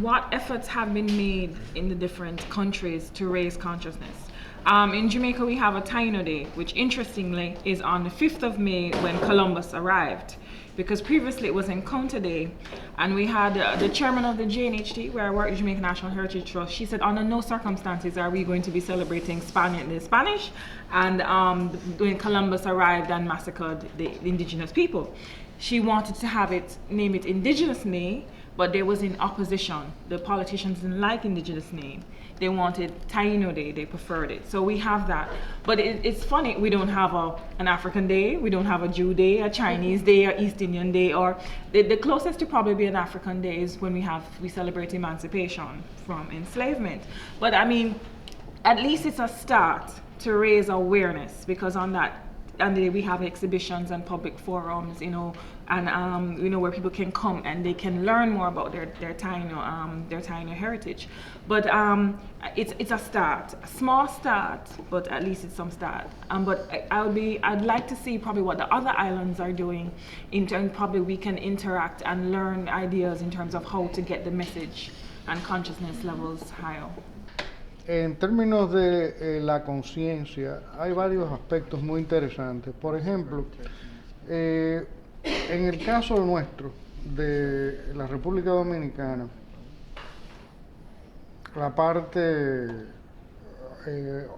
what efforts have been made in the different countries to raise consciousness. In Jamaica, we have a Taino Day, which interestingly is on the 5th of May when Columbus arrived, because previously it was Encounter Day, and we had the chairman of the JNHT, where I work at Jamaica National Heritage Trust. She said, under no circumstances are we going to be celebrating the Spanish, and when Columbus arrived and massacred the indigenous people. She wanted to have it, name it Indigenous May, but there was in opposition. The politicians didn't like Indigenous name. They wanted Taino Day, they preferred it. So we have that. But it's funny, we don't have an African Day, we don't have a Jew Day, a Chinese Day, or East Indian Day, or the closest to probably be an African Day is when we celebrate emancipation from enslavement. But I mean, at least it's a start to raise awareness, because on that, and we have exhibitions and public forums, and where people can come and they can learn more about their Taino heritage. But it's a start, a small start, but at least it's some start. But I'd like to see probably what the other islands are doing. In terms, probably we can interact and learn ideas in terms of how to get the message and consciousness levels higher. En términos de la conciencia, hay varios aspectos muy interesantes. Por ejemplo, en el caso nuestro, de la República Dominicana, la parte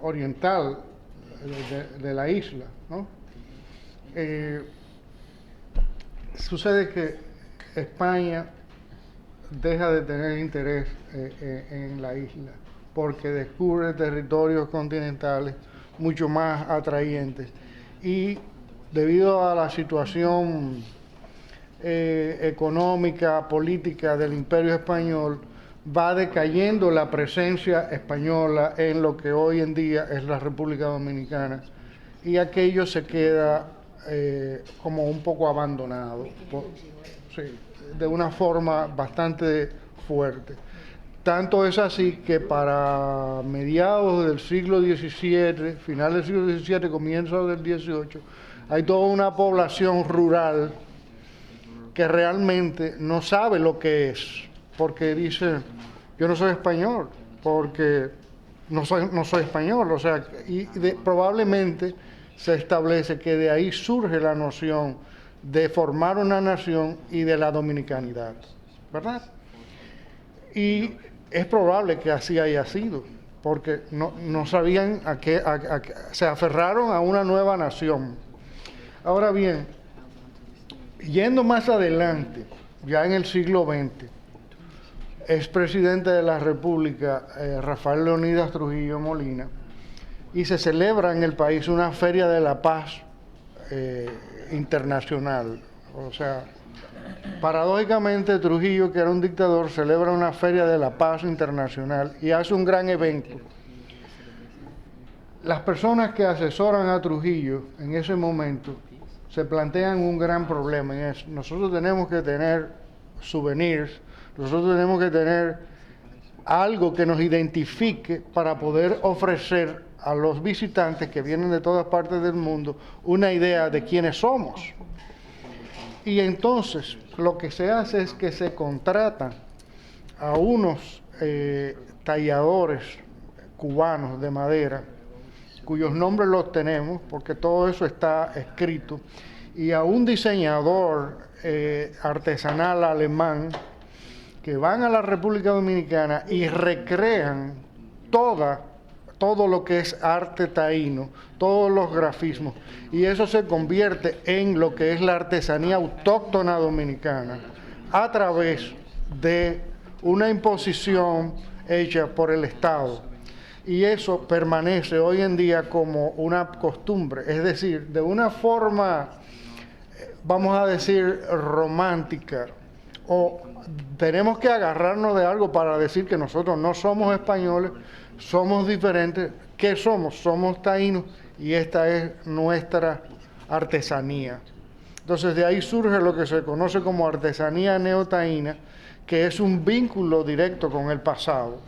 oriental de la isla, ¿no? Sucede que España deja de tener interés en la isla, porque descubre territorios continentales mucho más atrayentes, y debido a la situación económica, política del Imperio Español, va decayendo la presencia española en lo que hoy en día es la República Dominicana, y aquello se queda como un poco abandonado, de una forma bastante fuerte. Tanto es así que para mediados del siglo XVII, final del siglo XVII, comienzo del XVIII, hay toda una población rural que realmente no sabe lo que es, porque dice, yo no soy español, porque no soy español, o sea, probablemente se establece que de ahí surge la noción de formar una nación y de la dominicanidad, ¿verdad? Y es probable que así haya sido, porque no sabían se aferraron a una nueva nación. Ahora bien, yendo más adelante, ya en el siglo XX, es presidente de la República Rafael Leónidas Trujillo Molina, y se celebra en el país una Feria de la Paz internacional. O sea, paradójicamente Trujillo, que era un dictador, celebra una Feria de la Paz internacional y hace un gran evento. Las personas que asesoran a Trujillo en ese momento se plantean un gran problema, y es: nosotros tenemos que tener souvenirs, nosotros tenemos que tener algo que nos identifique para poder ofrecer a los visitantes que vienen de todas partes del mundo una idea de quiénes somos. Y entonces lo que se hace es que se contratan a unos talladores cubanos de madera, cuyos nombres los tenemos porque todo eso está escrito, y a un diseñador artesanal alemán, que van a la República Dominicana y recrean todo lo que es arte taíno, todos los grafismos, y eso se convierte en lo que es la artesanía autóctona dominicana a través de una imposición hecha por el Estado. Y eso permanece hoy en día como una costumbre, es decir, de una forma, vamos a decir, romántica, o tenemos que agarrarnos de algo para decir que nosotros no somos españoles, somos diferentes. ¿Qué somos? Somos taínos, y esta es nuestra artesanía. Entonces de ahí surge lo que se conoce como artesanía neotaína, que es un vínculo directo con el pasado.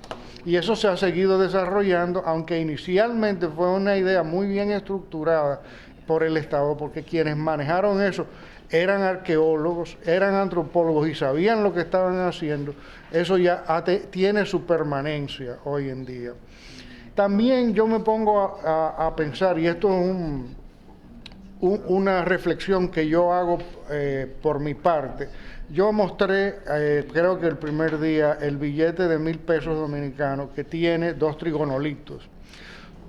Y eso se ha seguido desarrollando, aunque inicialmente fue una idea muy bien estructurada por el Estado, porque quienes manejaron eso eran arqueólogos, eran antropólogos y sabían lo que estaban haciendo, eso ya tiene su permanencia hoy en día. También yo me pongo a pensar, y esto es una reflexión que yo hago por mi parte. Yo mostré, creo que el primer día, el billete de 1.000 pesos dominicanos que tiene 2 trigonolitos.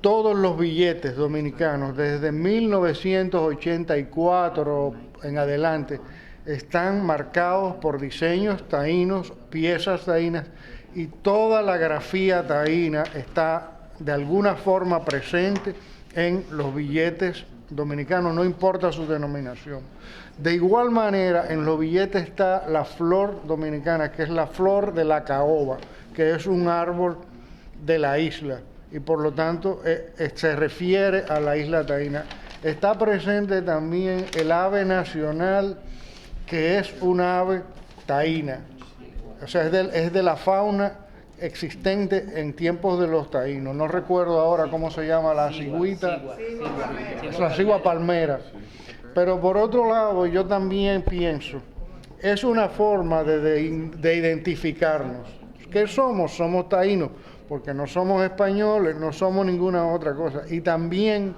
Todos los billetes dominicanos desde 1984 en adelante están marcados por diseños taínos, piezas taínas, y toda la grafía taína está de alguna forma presente en los billetes dominicanos, no importa su denominación. De igual manera, en los billetes está la flor dominicana, que es la flor de la caoba, que es un árbol de la isla, y por lo tanto se refiere a la isla taína. Está presente también el ave nacional, que es un ave taína, o sea, es de la fauna existente en tiempos de los taínos. No recuerdo ahora cómo se llama la cigüita, la cigua palmera. Pero por otro lado, yo también pienso, es una forma de identificarnos. ¿Qué somos? Somos taínos, porque no somos españoles, no somos ninguna otra cosa. Y también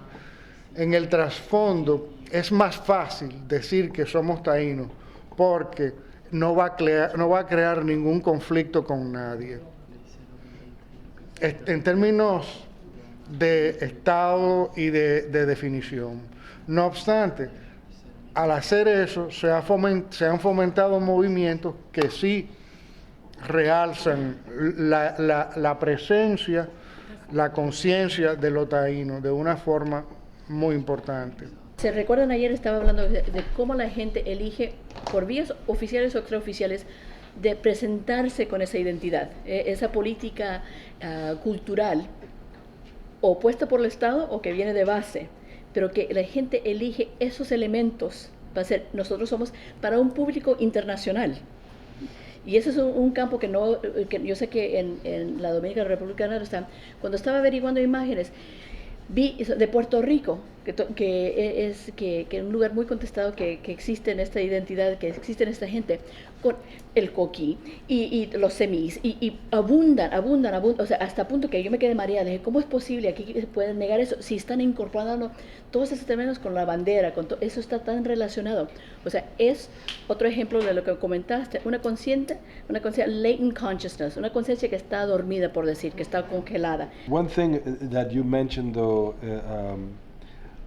en el trasfondo es más fácil decir que somos taínos, porque no va a crear ningún conflicto con nadie. En términos de Estado y de definición. No obstante, al hacer eso, se han fomentado movimientos que sí realzan la presencia, la conciencia de lo taíno de una forma muy importante. ¿Se recuerdan? Ayer estaba hablando de cómo la gente elige, por vías oficiales o extraoficiales, de presentarse con esa identidad, esa política cultural opuesta por el Estado o que viene de base, pero que la gente elige esos elementos para ser, nosotros somos para un público internacional. Y ese es un campo que yo sé que en la Dominicana Republicana están. Cuando estaba averiguando imágenes, vi de Puerto Rico, que es un lugar muy contestado, que existe en esta identidad, que existe en esta gente, con el coquí y los semís, y abundan, o sea, hasta el punto que yo me quedé mareada. Dije, ¿cómo es posible? Aquí se pueden negar eso, si están incorporando todos esos términos con la bandera, eso está tan relacionado. O sea, es otro ejemplo de lo que comentaste, una conciencia latent consciousness, una conciencia que está dormida, por decir, que está congelada. One thing that you mentioned, though,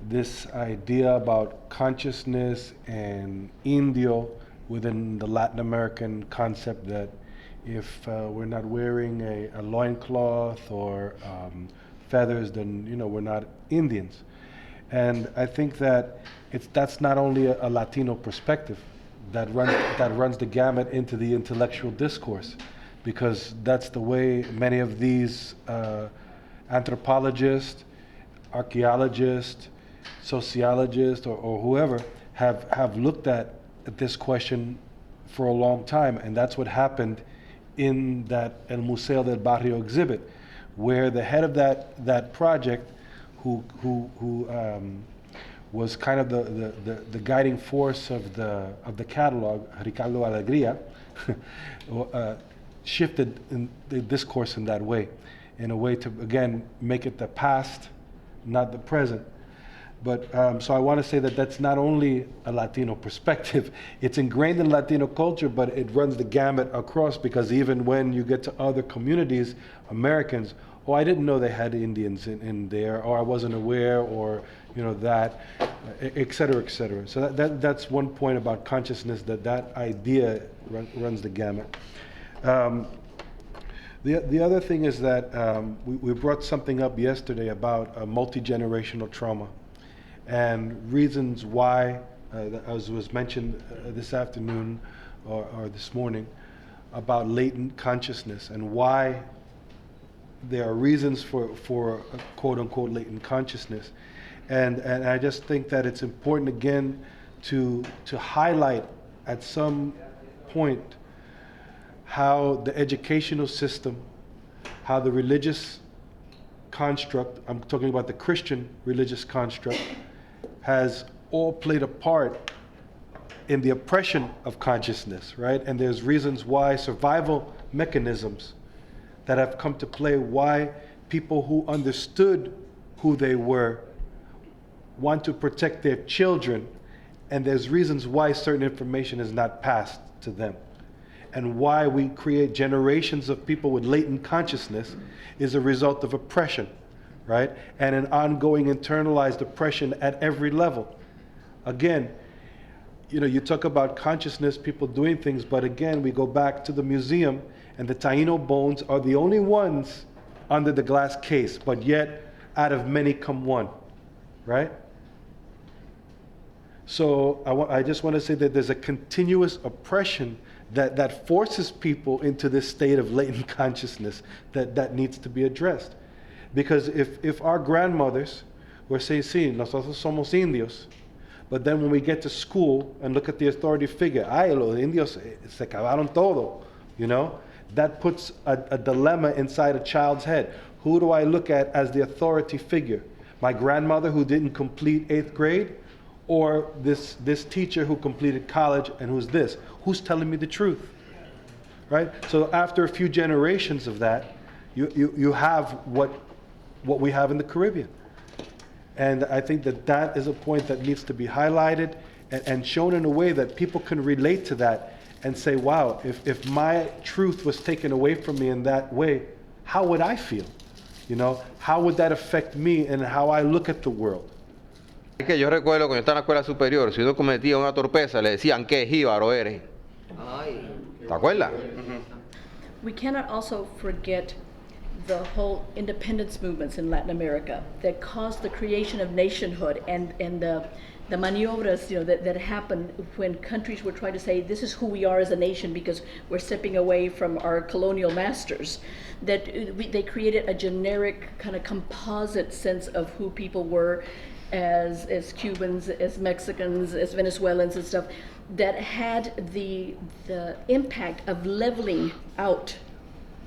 this idea about consciousness and indio within the Latin American concept, that if we're not wearing a loincloth or feathers, then we're not Indians. And I think that that's not only a Latino perspective that runs the gamut into the intellectual discourse, because that's the way many of these anthropologists, archaeologists, sociologists, or whoever have looked at this question for a long time, and that's what happened in that El Museo del Barrio exhibit, where the head of that project, who was kind of the guiding force of the catalog, Ricardo Alegría, shifted in the discourse in that way, in a way to again make it the past, not the present. But so I want to say that that's not only a Latino perspective, it's ingrained in Latino culture, but it runs the gamut across, because even when you get to other communities, Americans, oh, I didn't know they had Indians in there, or I wasn't aware, or that, et cetera, et cetera. So that's one point about consciousness, that idea runs the gamut. The other thing is that we brought something up yesterday about multi-generational trauma, and reasons why, as was mentioned this afternoon or this morning, about latent consciousness, and why there are reasons for quote-unquote latent consciousness. And I just think that it's important, again, to highlight at some point how the educational system, how the religious construct, I'm talking about the Christian religious construct, has all played a part in the oppression of consciousness, right? And there's reasons why, survival mechanisms that have come to play, why people who understood who they were want to protect their children, and there's reasons why certain information is not passed to them. And why we create generations of people with latent consciousness is a result of oppression, right? And an ongoing internalized oppression at every level. Again, you know, you talk about consciousness, people doing things, but again, we go back to the museum, and the Taino bones are the only ones under the glass case, but yet out of many come one, right? So I just want to say that there's a continuous oppression that forces people into this state of latent consciousness that needs to be addressed. Because if our grandmothers were saying, sí, nosotros somos indios, but then when we get to school and look at the authority figure, ay, los indios se acabaron todo, you know? That puts a dilemma inside a child's head. Who do I look at as the authority figure? My grandmother who didn't complete 8th grade? Or this teacher who completed college and who's this? Who's telling me the truth? Right? So after a few generations of that, you have what we have in the Caribbean. And I think that is a point that needs to be highlighted and shown in a way that people can relate to that and say, wow, if my truth was taken away from me in that way, how would I feel? You know, how would that affect me and how I look at the world? Es que yo recuerdo cuando yo estaba en la escuela superior, si uno cometía una torpeza, le decían, ¿qué jíbaro eres? ¿Te acuerdas? We cannot also forget the whole independence movements in Latin America that caused the creation of nationhood and the maniobras, you know, that happened when countries were trying to say this is who we are as a nation because we're stepping away from our colonial masters. That they created a generic kind of composite sense of who people were as Cubans, as Mexicans, as Venezuelans and stuff, that had the impact of leveling out,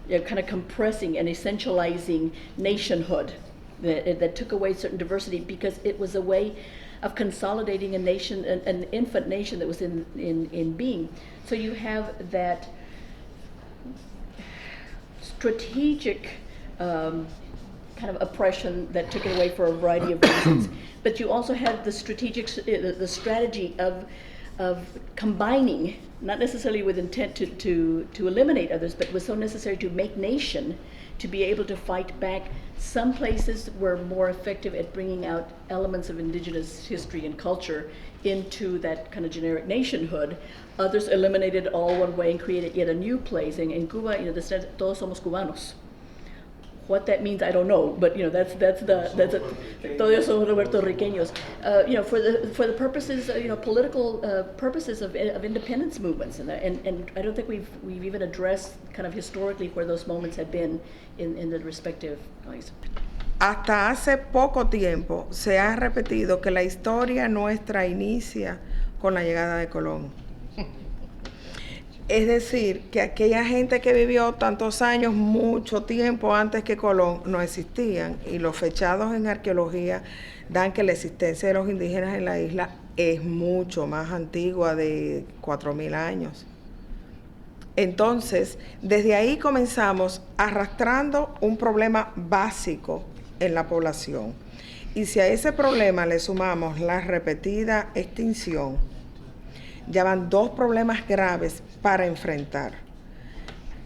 you know, kind of compressing and essentializing nationhood that took away certain diversity because it was a way of consolidating a nation, an infant nation that was in being. So you have that strategic kind of oppression that took it away for a variety of reasons. But you also had the strategy of combining, not necessarily with intent to eliminate others, but was so necessary to make nation, to be able to fight back. Some places were more effective at bringing out elements of indigenous history and culture into that kind of generic nationhood. Others eliminated all one way and created yet a new place. In Cuba, you know, they said todos somos cubanos. What that means, I don't know, but you know, that's todos somos puertorriqueños. You know, for the purposes, you know, political purposes of independence movements, and I don't think we've even addressed kind of historically where those moments have been in the respective places. Hasta hace poco tiempo se ha repetido que la historia nuestra inicia con la llegada de Colón. Es decir, que aquella gente que vivió tantos años, mucho tiempo antes que Colón, no existían, y los fechados en arqueología dan que la existencia de los indígenas en la isla es mucho más antigua, de 4.000 años. Entonces, desde ahí comenzamos arrastrando un problema básico en la población. Y si a ese problema le sumamos la repetida extinción, ya van dos problemas graves para enfrentar.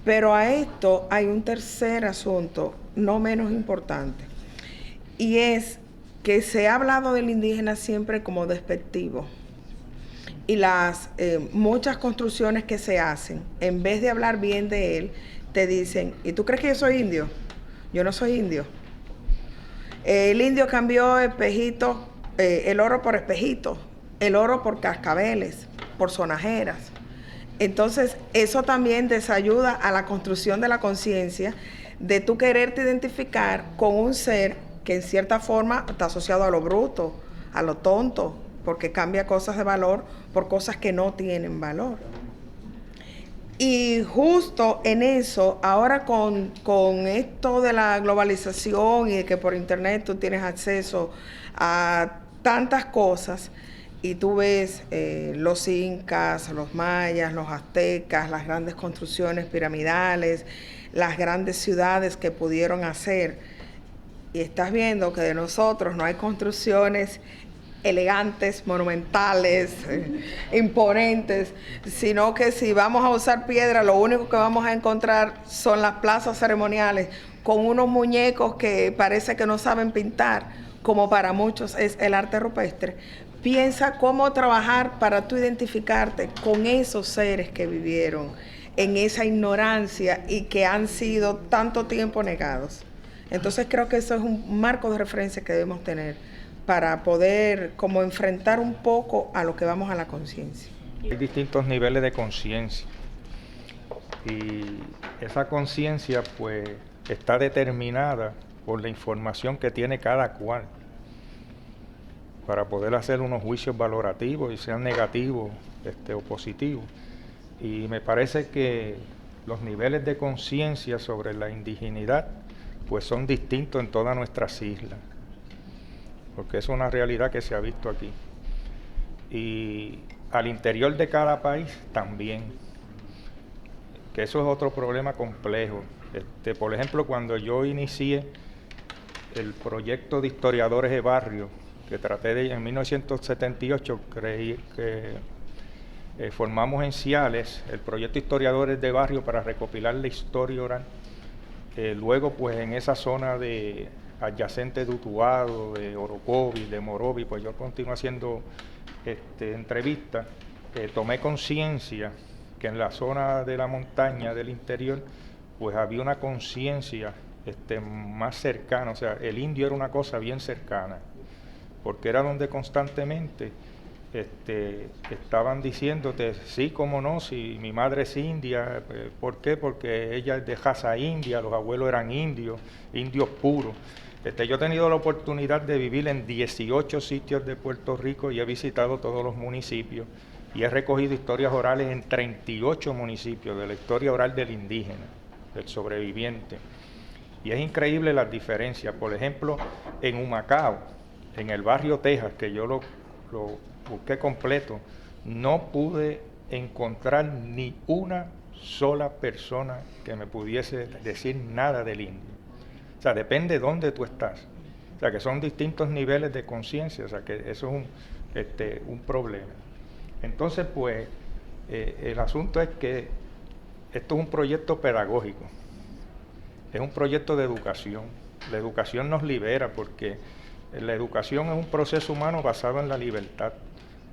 Pero a esto hay un tercer asunto, no menos importante, y es que se ha hablado del indígena siempre como despectivo. Y las muchas construcciones que se hacen, en vez de hablar bien de él, te dicen, ¿y tú crees que yo soy indio? Yo no soy indio. El indio cambió espejitos, el oro por espejitos, el oro por cascabeles, por sonajeras. Entonces, eso también desayuda a la construcción de la conciencia de tú quererte identificar con un ser que en cierta forma está asociado a lo bruto, a lo tonto, porque cambia cosas de valor por cosas que no tienen valor. Y justo en eso, ahora con esto de la globalización y de que por internet tú tienes acceso a tantas cosas, y tú ves los incas, los mayas, los aztecas, las grandes construcciones piramidales, las grandes ciudades que pudieron hacer, y estás viendo que de nosotros no hay construcciones elegantes, monumentales, imponentes, sino que si vamos a usar piedra, lo único que vamos a encontrar son las plazas ceremoniales con unos muñecos que parece que no saben pintar, como para muchos es el arte rupestre. Piensa cómo trabajar para tú identificarte con esos seres que vivieron en esa ignorancia y que han sido tanto tiempo negados. Entonces creo que eso es un marco de referencia que debemos tener para poder como enfrentar un poco a lo que vamos a la conciencia. Hay distintos niveles de conciencia y esa conciencia pues está determinada por la información que tiene cada cual para poder hacer unos juicios valorativos y sean negativos o positivos. Y me parece que los niveles de conciencia sobre la indigeneidad pues son distintos en todas nuestras islas, porque es una realidad que se ha visto aquí. Y al interior de cada país también, que eso es otro problema complejo. Por ejemplo, cuando yo inicié el proyecto de historiadores de barrio, que traté de, en 1978, formamos en Ciales el proyecto Historiadores de Barrio para recopilar la historia oral. Luego, pues en esa zona de adyacente de Utuado, de Orocovi, de Morovi, pues yo continué haciendo entrevistas. Tomé conciencia que en la zona de la montaña del interior, pues había una conciencia más cercana, o sea, el indio era una cosa bien cercana, porque era donde constantemente estaban diciéndote, sí, cómo no, si mi madre es india, ¿por qué? Porque ella es de raza india, los abuelos eran indios puros. Yo he tenido la oportunidad de vivir en 18 sitios de Puerto Rico y he visitado todos los municipios y he recogido historias orales en 38 municipios de la historia oral del indígena, del sobreviviente. Y es increíble las diferencias. Por ejemplo, en Humacao, en el barrio Texas, que yo lo busqué completo, no pude encontrar ni una sola persona que me pudiese decir nada del indio. O sea, depende de dónde tú estás. O sea, que son distintos niveles de conciencia, o sea, que eso es un problema. Entonces, pues, el asunto es que esto es un proyecto pedagógico, es un proyecto de educación. La educación nos libera porque la educación es un proceso humano basado en la libertad.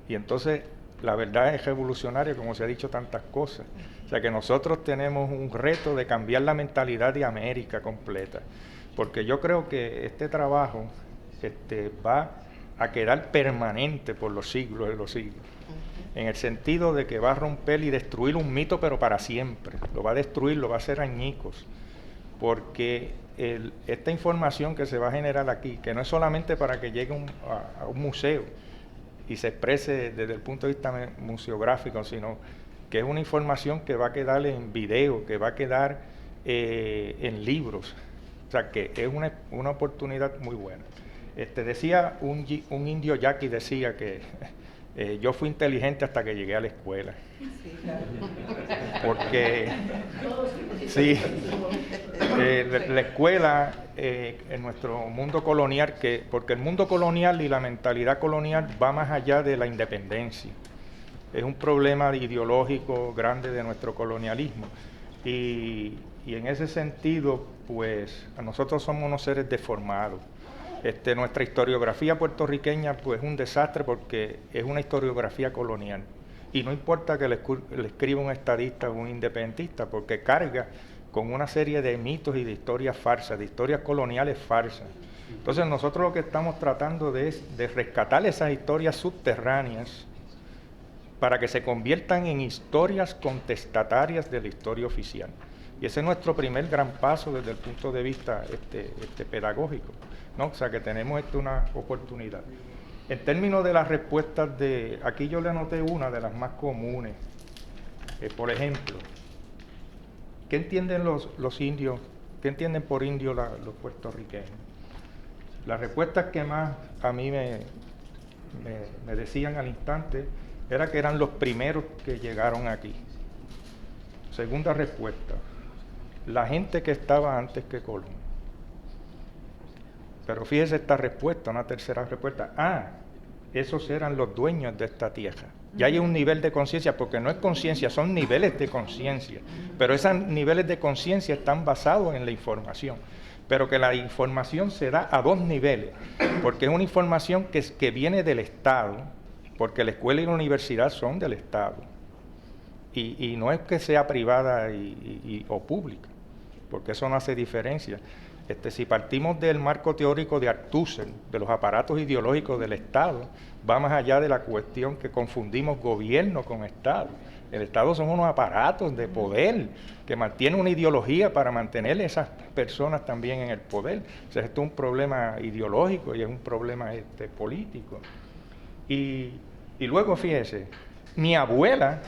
Y entonces la verdad es revolucionaria, como se ha dicho tantas cosas. O sea que nosotros tenemos un reto de cambiar la mentalidad de América completa. Porque yo creo que este trabajo va a quedar permanente por los siglos de los siglos. En el sentido de que va a romper y destruir un mito, pero para siempre. Lo va a destruir, lo va a hacer añicos. Porque esta información que se va a generar aquí, que no es solamente para que llegue a un museo y se exprese desde el punto de vista museográfico, sino que es una información que va a quedar en video, que va a quedar en libros. O sea, que es una oportunidad muy buena. Decía un indio yaqui, decía que yo fui inteligente hasta que llegué a la escuela. Porque sí, la escuela en nuestro mundo colonial, porque el mundo colonial y la mentalidad colonial va más allá de la independencia. Es un problema ideológico grande de nuestro colonialismo. Y en ese sentido, pues, nosotros somos unos seres deformados. Nuestra historiografía puertorriqueña pues es un desastre porque es una historiografía colonial. Y no importa que le escriba un estadista o un independentista, porque carga con una serie de mitos y de historias falsas, de historias coloniales falsas. Entonces nosotros lo que estamos tratando es de rescatar esas historias subterráneas para que se conviertan en historias contestatarias de la historia oficial. Y ese es nuestro primer gran paso desde el punto de vista pedagógico, ¿no? O sea que tenemos una oportunidad. En términos de las respuestas aquí yo le anoté una de las más comunes. Por ejemplo, ¿qué entienden los indios? ¿Qué entienden por indio los puertorriqueños? Las respuestas que más a mí me decían al instante era que eran los primeros que llegaron aquí. Segunda respuesta, la gente que estaba antes que Colón. Pero fíjese esta respuesta, una tercera respuesta. Esos eran los dueños de esta tierra. Ya hay un nivel de conciencia, porque no es conciencia, son niveles de conciencia. Pero esos niveles de conciencia están basados en la información. Pero que la información se da a dos niveles, porque es una información que viene del Estado, porque la escuela y la universidad son del Estado. Y no es que sea privada o pública, porque eso no hace diferencia. Si partimos del marco teórico de Althusser, de los aparatos ideológicos del Estado, va más allá de la cuestión que confundimos gobierno con Estado. El Estado son unos aparatos de poder que mantienen una ideología para mantener a esas personas también en el poder. O sea, esto es un problema ideológico y es un problema político. Y luego, fíjese, mi abuela,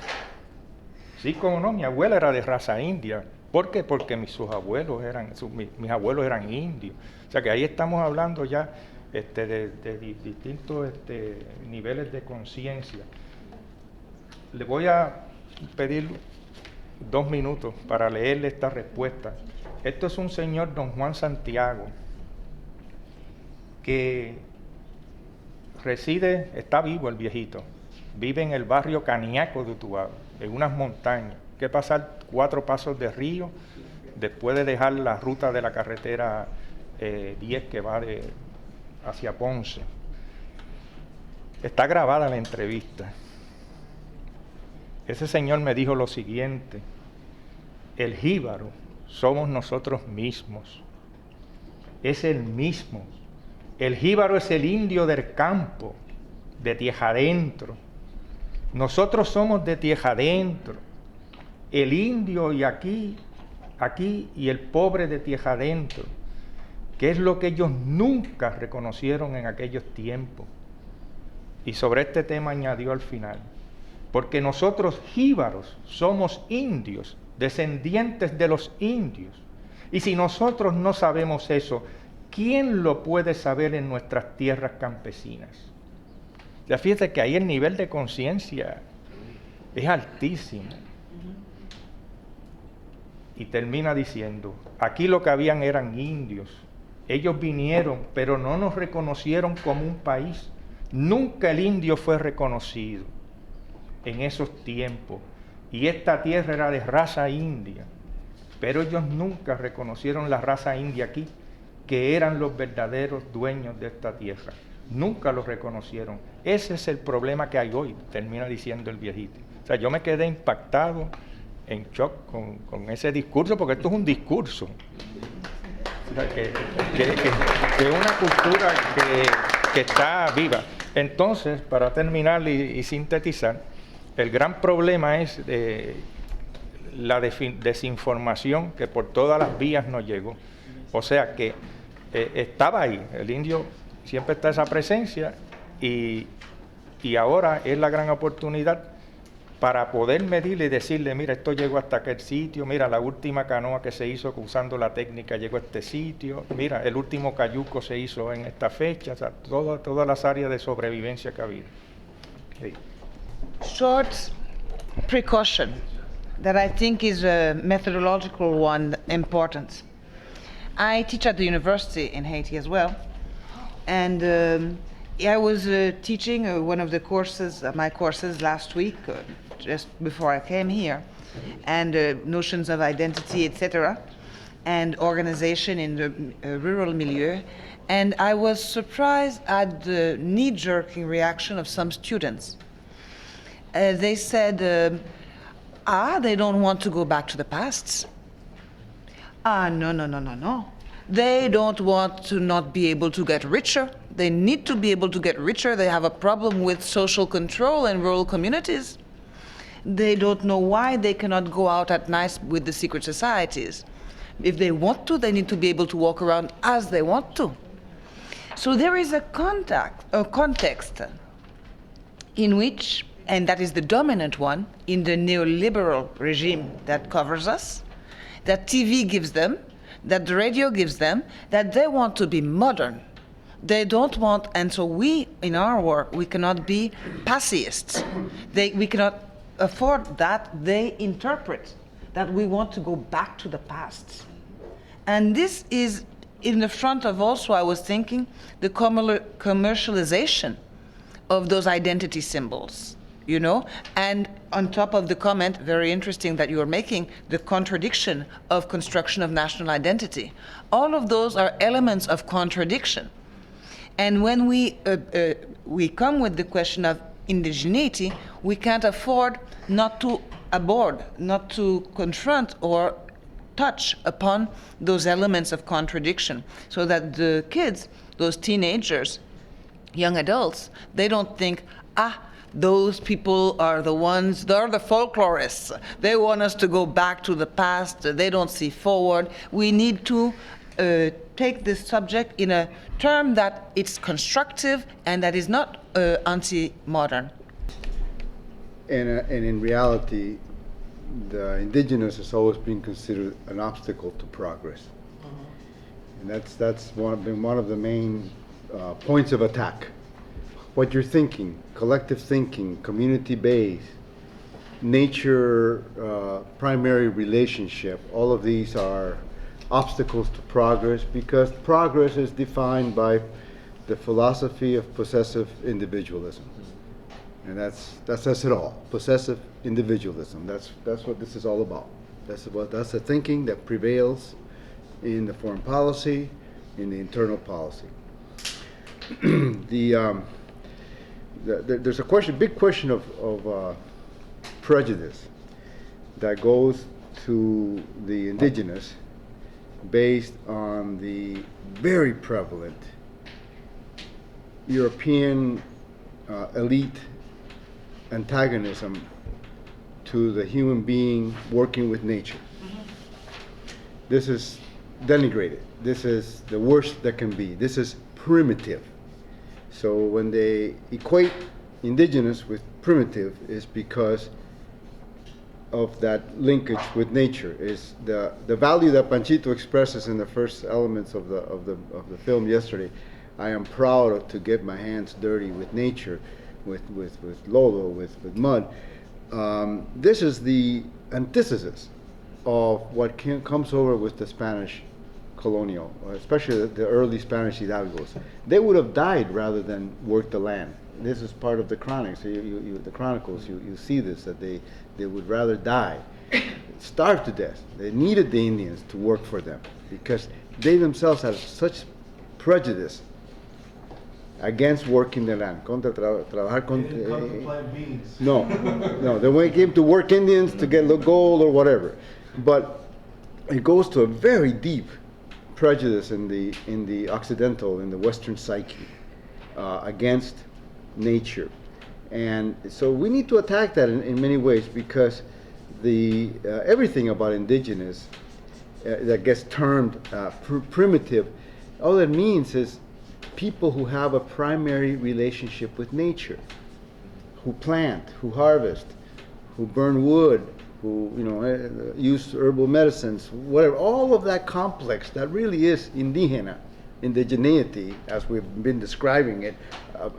sí como no, mi abuela era de raza india. ¿Por qué? Porque mis abuelos eran indios. O sea que ahí estamos hablando ya de distintos niveles de conciencia. Le voy a pedir 2 minutos para leerle esta respuesta. Esto es un señor, don Juan Santiago, que está vivo el viejito, vive en el barrio Caniaco de Utuado, en unas montañas. Que pasar 4 pasos de río después de dejar la ruta de la carretera 10 que va hacia Ponce. Está grabada la entrevista. Ese señor me dijo lo siguiente: el jíbaro somos nosotros mismos, es el mismo. El jíbaro es el indio del campo, de tierra adentro. Nosotros somos de tierra adentro. El indio y aquí y el pobre de tierra adentro, que es lo que ellos nunca reconocieron en aquellos tiempos. Y sobre este tema añadió al final: porque nosotros jíbaros somos indios, descendientes de los indios. Y si nosotros no sabemos eso, ¿quién lo puede saber en nuestras tierras campesinas? Ya fíjate que ahí el nivel de conciencia es altísimo. Y termina diciendo: aquí lo que habían eran indios. Ellos vinieron, pero no nos reconocieron como un país. Nunca el indio fue reconocido en esos tiempos. Y esta tierra era de raza india. Pero ellos nunca reconocieron la raza india aquí, que eran los verdaderos dueños de esta tierra. Nunca los reconocieron. Ese es el problema que hay hoy, termina diciendo el viejito. O sea, yo me quedé impactado, en shock con ese discurso, porque esto es un discurso. O sea, que es una cultura que está viva. Entonces, para terminar y sintetizar, el gran problema es la desinformación que por todas las vías nos llegó. O sea que estaba ahí, el indio siempre está esa presencia y ahora es la gran oportunidad para poder medirle y decirle: mira, esto llegó hasta aquel sitio, mira, la última canoa que se hizo usando la técnica llegó a este sitio, mira, el último cayuco se hizo en esta fecha, o sea, todas las áreas de sobrevivencia que ha habido. Sí. Short precaution that I think is a methodological one important. I teach at the university in Haiti as well, and I was teaching one of the courses, my courses last week, just before I came here, and notions of identity, etc., and organization in the rural milieu. And I was surprised at the knee-jerking reaction of some students. They said, they don't want to go back to the past. No. They don't want to not be able to get richer. They need to be able to get richer. They have a problem with social control in rural communities. They don't know why they cannot go out at night with the secret societies. If they want to, they need to be able to walk around as they want to. So there is a context in which, and that is the dominant one in the neoliberal regime that covers us, that TV gives them, that the radio gives them, that they want to be modern. They don't want, and so we, in our work, we cannot be passivists. We cannot afford that. They interpret that we want to go back to the past. And this is in the front of also, I was thinking, the commercialization of those identity symbols, you know? And on top of the comment, very interesting that you are making, the contradiction of construction of national identity. All of those are elements of contradiction. And when we come with the question of indigeneity, we can't afford not to abort, not to confront or touch upon those elements of contradiction, so that the kids, those teenagers, young adults, they don't think, those people are the ones, they're the folklorists. They want us to go back to the past. They don't see forward. We need to take this subject in a term that it's constructive and that is not anti-modern. And in reality, the indigenous has always been considered an obstacle to progress. And that's been one of the main points of attack. What you're thinking, collective thinking, community-based, nature, primary relationship, all of these are obstacles to progress, because progress is defined by the philosophy of possessive individualism. And that says it all. Possessive individualism. That's what this is all about. That's the thinking that prevails in the foreign policy, in the internal policy. There's a big question of prejudice that goes to the indigenous, based on the very prevalent European elite antagonism to the human being working with nature. This is denigrated. This is the worst that can be. This is primitive. So when they equate indigenous with primitive, is because of that linkage with nature. Is the value that Panchito expresses in the first elements of the film yesterday. I am proud to get my hands dirty with nature, with lodo, with mud. This is the antithesis of what comes over with the Spanish colonial, especially the early Spanish hidalgos. They would have died rather than work the land. This is part of the Chronicles. The Chronicles, you see this, that they would rather die, starve to death. They needed the Indians to work for them because they themselves had such prejudice against working the land. Trabajar con. No. They came to work Indians to get gold or whatever. But it goes to a very deep prejudice in the Occidental, in the Western psyche, against nature. And so we need to attack that in many ways, because everything about indigenous that gets termed primitive, all it means is people who have a primary relationship with nature, who plant, who harvest, who burn wood, who use herbal medicines, whatever. All of that complex that really is indigeneity, as we've been describing it,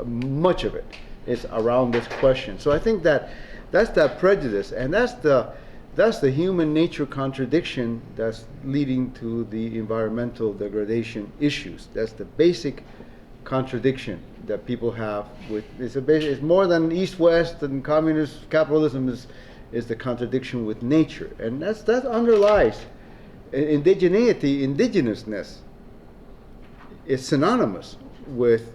much of it is around this question. So I think that's that prejudice, and that's the human nature contradiction that's leading to the environmental degradation issues. That's the basic contradiction that people have with it's more than east-west and communist capitalism is the contradiction with nature, and that underlies indigenousness is synonymous with,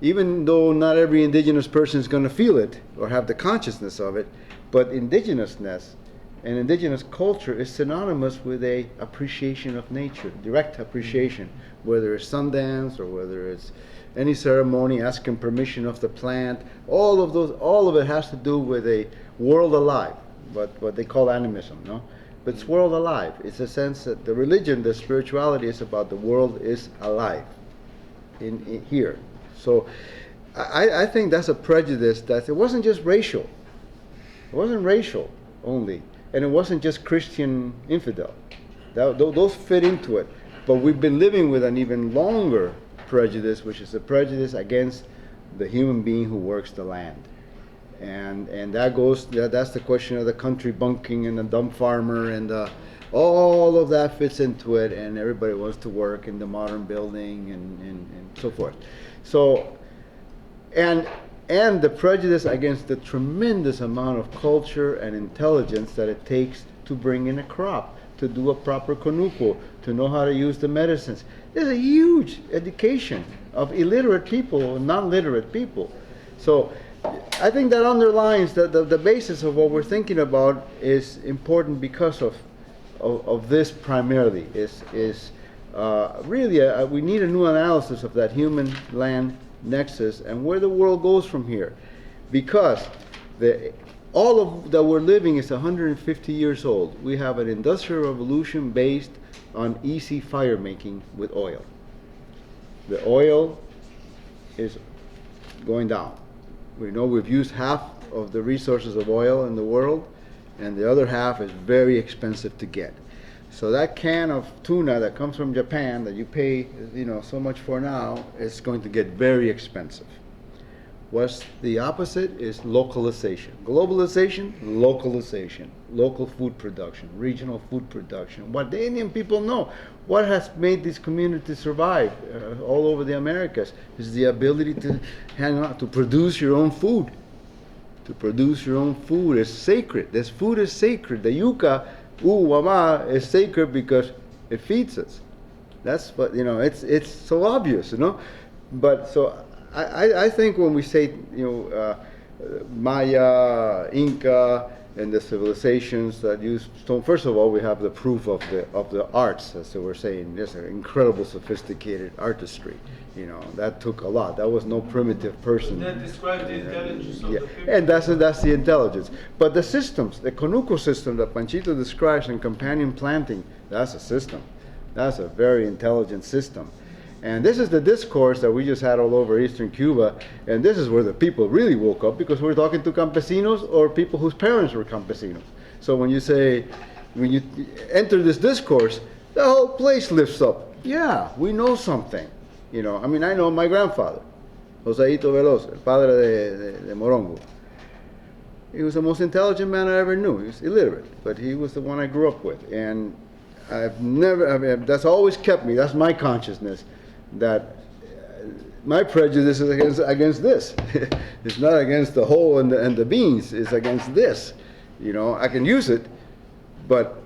even though not every indigenous person is going to feel it or have the consciousness of it, but indigenousness and indigenous culture is synonymous with a appreciation of nature, direct appreciation, whether it's Sundance or whether it's any ceremony asking permission of the plant. All of it has to do with a world alive, what they call animism, no? But it's world alive. It's a sense that the religion, the spirituality is about the world is alive in here. So I think that's a prejudice that it wasn't just racial. It wasn't racial only. And it wasn't just Christian infidel. Those fit into it. But we've been living with an even longer prejudice, which is a prejudice against the human being who works the land. And that's the question of the country bunking and the dumb farmer, and all of that fits into it, and everybody wants to work in the modern building and so forth. So, and the prejudice against the tremendous amount of culture and intelligence that it takes to bring in a crop, to do a proper conuco, to know how to use the medicines. There's a huge education of illiterate people and non-literate people. So I think that underlines that the basis of what we're thinking about is important because of this primarily. Really we need a new analysis of that human-land nexus and where the world goes from here, because all of that we're living is 150 years old. We have an industrial revolution based on easy fire making with oil. The oil is going down. We know we've used half of the resources of oil in the world, and the other half is very expensive to get. So that can of tuna that comes from Japan that you pay, so much for now, is going to get very expensive. What's the opposite is localization. Globalization, localization. Local food production, regional food production. What the Indian people know, what has made these communities survive all over the Americas is the ability to hang on, to produce your own food. To produce your own food is sacred. This food is sacred. The yuca, wama, is sacred because it feeds us. That's what, it's so obvious, But so I think when we say, Maya, Inca, and the civilizations that use stone, first of all, we have the proof of the arts, as they were saying. There's an incredible sophisticated artistry. That took a lot. That was no primitive person. That describes the intelligence of the people. And that's the intelligence. But the systems, the conuco system that Panchito describes in companion planting, that's a system. That's a very intelligent system. And this is the discourse that we just had all over Eastern Cuba, and this is where the people really woke up, because we're talking to campesinos or people whose parents were campesinos. So when you enter this discourse, the whole place lifts up. Yeah, we know something. I know my grandfather, Joseito Veloz, el padre de Morongo. He was the most intelligent man I ever knew. He was illiterate, but he was the one I grew up with. And that's always kept me, that's my consciousness, that my prejudice is against this. It's not against the whole and the beans, it's against this. I can use it, but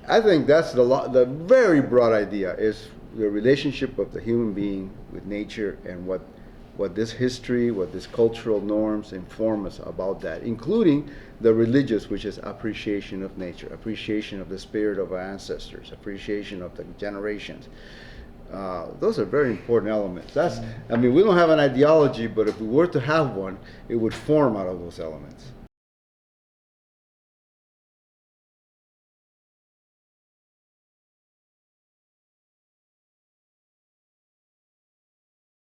I think that's the very broad idea, is the relationship of the human being with nature, and what this history, what these cultural norms inform us about that, including the religious, which is appreciation of nature, appreciation of the spirit of our ancestors, appreciation of the generations. Those are very important elements. We don't have an ideology, but if we were to have one, it would form out of those elements.